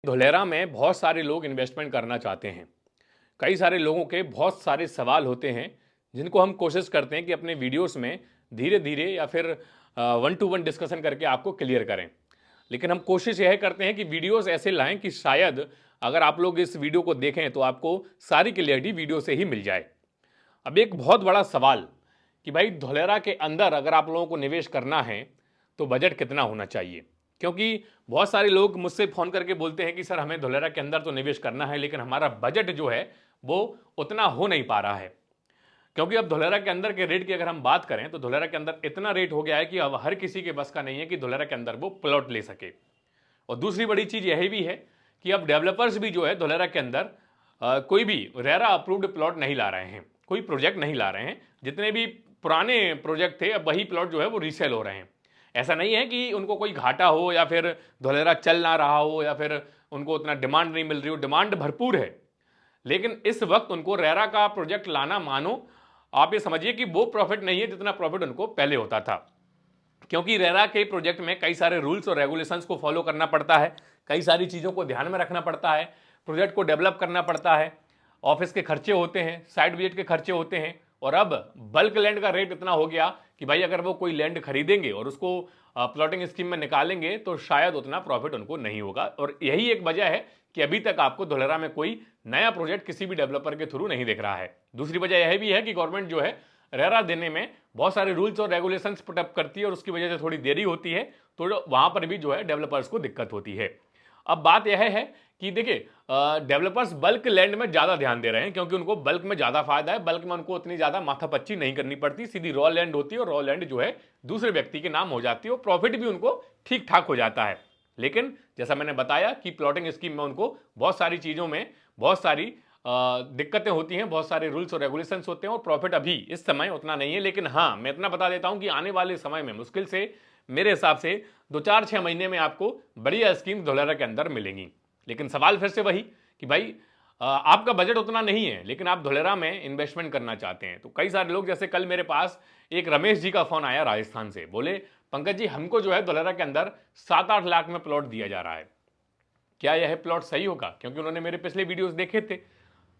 धोलेरा में बहुत सारे लोग इन्वेस्टमेंट करना चाहते हैं। कई सारे लोगों के बहुत सारे सवाल होते हैं जिनको हम कोशिश करते हैं कि अपने वीडियोस में धीरे धीरे या फिर वन टू वन डिस्कशन करके आपको क्लियर करें। लेकिन हम कोशिश यह करते हैं कि वीडियोस ऐसे लाएं कि शायद अगर आप लोग इस वीडियो को देखें तो आपको सारी क्लियरिटी वीडियो से ही मिल जाए। अब एक बहुत बड़ा सवाल कि भाई धोलेरा के अंदर अगर आप लोगों को निवेश करना है तो बजट कितना होना चाहिए, क्योंकि बहुत सारे लोग मुझसे फ़ोन करके बोलते हैं कि सर हमें धोलेरा के अंदर तो निवेश करना है लेकिन हमारा बजट जो है वो उतना हो नहीं पा रहा है। क्योंकि अब धोलेरा के अंदर के रेट की अगर हम बात करें तो धोलेरा के अंदर इतना रेट हो गया है कि अब हर किसी के बस का नहीं है कि धोलेरा के अंदर वो प्लॉट ले सके। और दूसरी बड़ी चीज़ यह भी है कि अब डेवलपर्स भी जो है धोलेरा के अंदर कोई भी रेरा अप्रूव्ड प्लॉट नहीं ला रहे हैं, कोई प्रोजेक्ट नहीं ला रहे हैं। जितने भी पुराने प्रोजेक्ट थे अब वही प्लॉट जो है वो रीसेल हो रहे हैं। ऐसा नहीं है कि उनको कोई घाटा हो या फिर धोलेरा चल ना रहा हो या फिर उनको उतना डिमांड नहीं मिल रही हो, डिमांड भरपूर है। लेकिन इस वक्त उनको रेरा का प्रोजेक्ट लाना, मानो आप ये समझिए कि वो प्रॉफिट नहीं है जितना प्रॉफिट उनको पहले होता था। क्योंकि रेरा के प्रोजेक्ट में कई सारे रूल्स और रेगुलेशंस को फॉलो करना पड़ता है, कई सारी चीज़ों को ध्यान में रखना पड़ता है, प्रोजेक्ट को डेवलप करना पड़ता है, ऑफिस के खर्चे होते हैं, साइट विजिट के खर्चे होते हैं। और अब बल्क लैंड का रेट इतना हो गया कि भाई अगर वो कोई लैंड खरीदेंगे और उसको प्लॉटिंग स्कीम में निकालेंगे तो शायद उतना प्रॉफिट उनको नहीं होगा। और यही एक वजह है कि अभी तक आपको धोलेरा में कोई नया प्रोजेक्ट किसी भी डेवलपर के थ्रू नहीं दिख रहा है। दूसरी वजह यह भी है कि गवर्नमेंट जो है रेरा देने में बहुत सारे रूल्स और रेगुलेशंस पुटअप करती है और उसकी वजह से थोड़ी देरी होती है, तो वहां पर भी जो है डेवलपर्स को दिक्कत होती है। अब बात यह है कि देखिए डेवलपर्स बल्क लैंड में ज़्यादा ध्यान दे रहे हैं क्योंकि उनको बल्क में ज़्यादा फायदा है। बल्क में उनको उतनी ज़्यादा माथापच्ची नहीं करनी पड़ती, सीधी रॉ लैंड होती है और रॉ लैंड जो है दूसरे व्यक्ति के नाम हो जाती है और प्रॉफिट भी उनको ठीक ठाक हो जाता है। लेकिन जैसा मैंने बताया कि प्लॉटिंग स्कीम में उनको बहुत सारी चीज़ों में बहुत सारी दिक्कतें होती हैं, बहुत सारे रूल्स और रेगुलेशंस होते हैं और प्रॉफिट अभी इस समय उतना नहीं है। लेकिन हाँ, मैं इतना बता देता हूं कि आने वाले समय में मुश्किल से मेरे हिसाब से 2-4-6 महीने में आपको बढ़िया स्कीम धोलेरा के अंदर मिलेंगी। लेकिन सवाल फिर से वही कि भाई आपका बजट उतना नहीं है लेकिन आप धोलेरा में इन्वेस्टमेंट करना चाहते हैं। तो कई सारे लोग, जैसे कल मेरे पास एक रमेश जी का फोन आया राजस्थान से, बोले पंकज जी हमको जो है धोलेरा के अंदर 7-8 लाख में प्लॉट दिया जा रहा है, क्या यह प्लॉट सही होगा? क्योंकि उन्होंने मेरे पिछले वीडियोस देखे थे।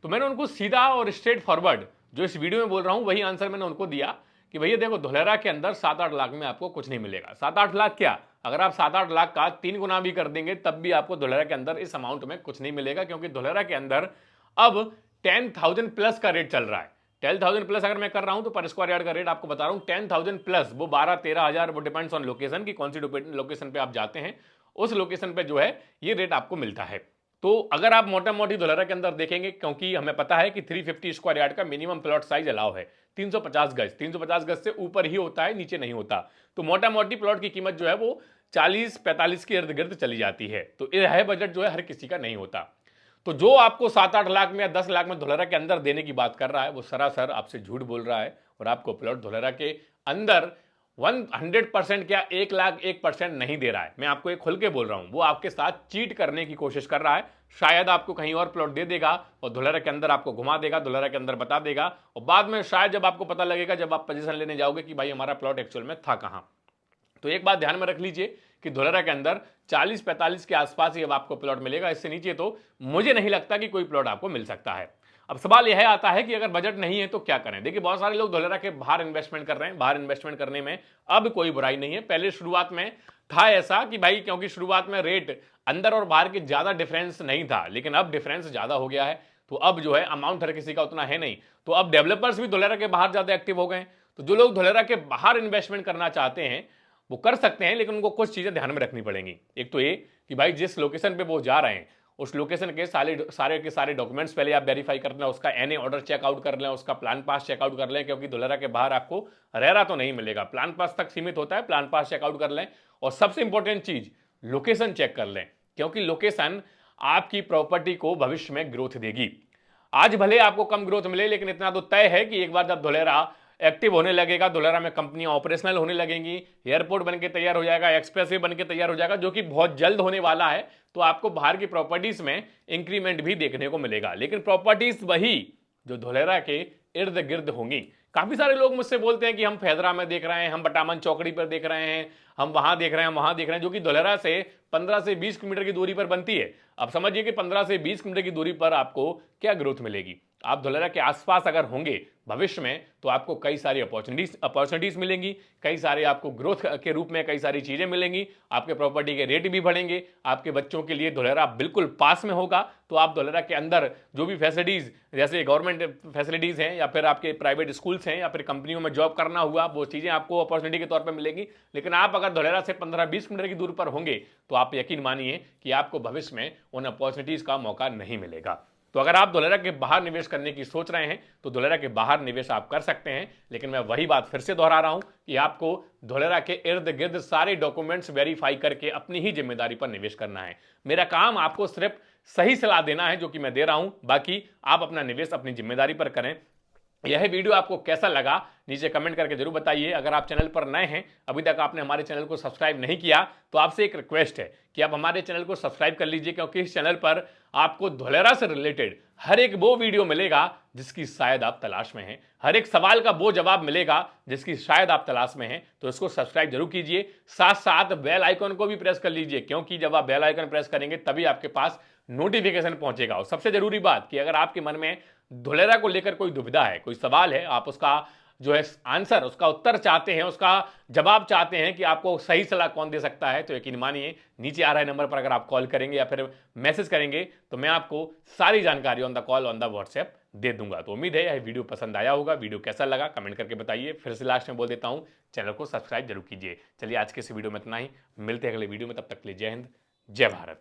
तो मैंने उनको सीधा और स्ट्रेट फॉरवर्ड जो इस वीडियो में बोल रहा हूं वही आंसर मैंने उनको दिया कि भैया देखो धोलेरा के अंदर 7-8 लाख में आपको कुछ नहीं मिलेगा। 7-8 लाख क्या, अगर आप 7-8 लाख का 3 गुना भी कर देंगे तब भी आपको धोलेरा के अंदर इस अमाउंट में कुछ नहीं मिलेगा। क्योंकि धोलेरा के अंदर अब 10,000 प्लस का रेट चल रहा है। 10,000 प्लस अगर मैं कर रहा हूं तो पर स्क्वायर यार्ड का रेट आपको बता रहा हूं 10,000 प्लस, वो 12-13 हजार, वो डिपेंड्स ऑन लोकेशन की कौन सी लोकेशन पे आप जाते हैं, उस लोकेशन पे जो है ये रेट आपको मिलता है। तो अगर आप मोटा मोटी धोलेरा के अंदर देखेंगे, क्योंकि हमें पता है कि 350 स्क्वायर यार्ड का मिनिमम प्लॉट साइज अलाउ है, 350 गज, 350 गज से ऊपर ही होता है, नीचे नहीं होता। तो मोटा मोटी प्लॉट की कीमत जो है वो 40-45 के इर्द गिर्द चली जाती है। तो यह बजट जो है हर किसी का नहीं होता। तो जो आपको 7-8 लाख में या 10 लाख में धोलेरा के अंदर देने की बात कर रहा है वो सरासर आपसे झूठ बोल रहा है। और आपको प्लॉट धोलेरा के अंदर 100% क्या 1,01% नहीं दे रहा है। मैं आपको एक खुल के बोल रहा हूं, वो आपके साथ चीट करने की कोशिश कर रहा है। शायद आपको कहीं और प्लॉट दे देगा और धोलेरा के अंदर आपको घुमा देगा, धोलेरा के अंदर बता देगा और बाद में शायद जब आपको पता लगेगा, जब आप पोजीशन लेने जाओगे कि भाई हमारा प्लॉट एक्चुअल में था कहां। तो एक बात ध्यान में रख लीजिए कि धोलेरा के अंदर 40-45 के आसपास ही अब आपको प्लॉट मिलेगा। इससे नीचे तो मुझे नहीं लगता कि कोई प्लॉट आपको मिल सकता है। अब सवाल यह आता है कि अगर बजट नहीं है तो क्या करें। देखिए बहुत सारे लोग धोलेरा के बाहर इन्वेस्टमेंट कर रहे हैं। बाहर इन्वेस्टमेंट करने में अब कोई बुराई नहीं है। पहले शुरुआत में था ऐसा कि भाई क्योंकि शुरुआत में रेट अंदर और बाहर के ज्यादा डिफरेंस नहीं था, लेकिन अब डिफरेंस ज्यादा हो गया है। तो अब जो है अमाउंट हर किसी का उतना है नहीं, तो अब डेवलपर्स भी धोलेरा के बाहर ज्यादा एक्टिव हो गए। तो जो लोग धोलेरा के बाहर इन्वेस्टमेंट करना चाहते हैं वो कर सकते हैं, लेकिन उनको कुछ चीजें ध्यान में रखनी पड़ेंगी। एक तो ये कि भाई जिस लोकेशन पे वो जा रहे हैं उस लोकेशन के सारे डॉक्यूमेंट्स पहले आप वेरीफाई कर लें, उसका एनए ऑर्डर चेकआउट कर लें, उसका प्लान पास चेकआउट कर लें। क्योंकि धोलेरा के बाहर आपको रेरा तो नहीं मिलेगा, प्लान पास तक सीमित होता है, प्लान पास चेकआउट कर लें। और सबसे इंपॉर्टेंट चीज लोकेशन चेक कर लें, क्योंकि लोकेशन आपकी प्रॉपर्टी को भविष्य में ग्रोथ देगी। आज भले आपको कम ग्रोथ मिले, लेकिन इतना तो तय है कि एक बार जब धोलेरा एक्टिव होने लगेगा, धोलेरा में कंपनियां ऑपरेशनल होने लगेंगी, एयरपोर्ट बनके तैयार हो जाएगा, एक्सप्रेसवे बनके तैयार हो जाएगा, जो कि बहुत जल्द होने वाला है, तो आपको बाहर की प्रॉपर्टीज में इंक्रीमेंट भी देखने को मिलेगा। लेकिन प्रॉपर्टीज वही जो धोलेरा के इर्द गिर्द होंगी, काफ़ी सारे लोग मुझसे बोलते हैं कि हम फैदरा में देख रहे हैं, हम बटामन चौकड़ी पर देख रहे हैं, हम वहां देख रहे हैं, वहां देख रहे हैं, जो कि धुलेरा से 15 से 20 किलोमीटर की दूरी पर बनती है। अब समझिए कि 15 से 20 किलोमीटर की दूरी पर आपको क्या ग्रोथ मिलेगी। आप धुलेरा के आसपास अगर होंगे भविष्य में तो आपको कई सारी अपॉर्चुनिटीज मिलेंगी, कई सारे आपको ग्रोथ के रूप में कई सारी चीजें मिलेंगी, आपके प्रॉपर्टी के रेट भी बढ़ेंगे, आपके बच्चों के लिए धुलेरा बिल्कुल पास में होगा। तो आप धुलेरा के अंदर जो भी फैसिलिटीज जैसे गवर्नमेंट फैसिलिटीज हैं या फिर आपके प्राइवेट स्कूल्स हैं या फिर कंपनियों में जॉब करना हुआ, वो चीजें आपको अपॉर्चुनिटी के तौर पर मिलेंगी। लेकिन आप अगर धुलेरा से 15-20 किलोमीटर की दूर पर होंगे तो आप यकीन मानिए कि आपको भविष्य में उन अपॉर्चुनिटीज का मौका नहीं मिलेगा। तो अगर आप धुलेरा के बाहर निवेश करने की सोच रहे हैं तो धुलेरा के बाहर निवेश आप कर सकते हैं, लेकिन मैं वही बात फिर से दोहरा रहा हूं कि आपको धुलेरा के इर्द गिर्द सारे डॉक्यूमेंट्स वेरीफाई करके अपनी ही जिम्मेदारी पर निवेश करना है। मेरा काम आपको सिर्फ सही सलाह देना है जो कि मैं दे रहा हूं, बाकी आप अपना निवेश अपनी जिम्मेदारी पर करें। यह वीडियो आपको कैसा लगा नीचे कमेंट करके जरूर बताइए। अगर आप चैनल पर नए हैं, अभी तक आपने हमारे चैनल को सब्सक्राइब नहीं किया, तो आपसे एक रिक्वेस्ट है कि आप हमारे चैनल को सब्सक्राइब कर लीजिए, क्योंकि इस चैनल पर आपको धुलेरा से रिलेटेड हर एक वो वीडियो मिलेगा जिसकी शायद आप तलाश में हैं, हर एक सवाल का वो जवाब मिलेगा जिसकी शायद आप तलाश में हैं। तो इसको सब्सक्राइब जरूर कीजिए, साथ साथ बेल आइकन को भी प्रेस कर लीजिए, क्योंकि जब आप बेल आइकन प्रेस करेंगे तभी आपके पास नोटिफिकेशन पहुंचेगा। और सबसे जरूरी बात कि अगर आपके मन में धुलेरा को लेकर कोई दुविधा है, कोई सवाल है, आप उसका जो है आंसर, उसका उत्तर चाहते हैं, उसका जवाब चाहते हैं कि आपको सही सलाह कौन दे सकता है, तो यकीन मानिए नीचे आ रहे नंबर पर अगर आप कॉल करेंगे या फिर मैसेज करेंगे तो मैं आपको सारी जानकारी on the call on the WhatsApp दे दूंगा। तो उम्मीद है यह वीडियो पसंद आया होगा। वीडियो कैसा लगा कमेंट करके बताइए। फिर से लास्ट में बोल देता हूं, चैनल को सब्सक्राइब जरूर कीजिए। चलिए आज के इस वीडियो में इतना ही, मिलते हैं अगले वीडियो में, तब तक के लिए जय हिंद, जय भारत।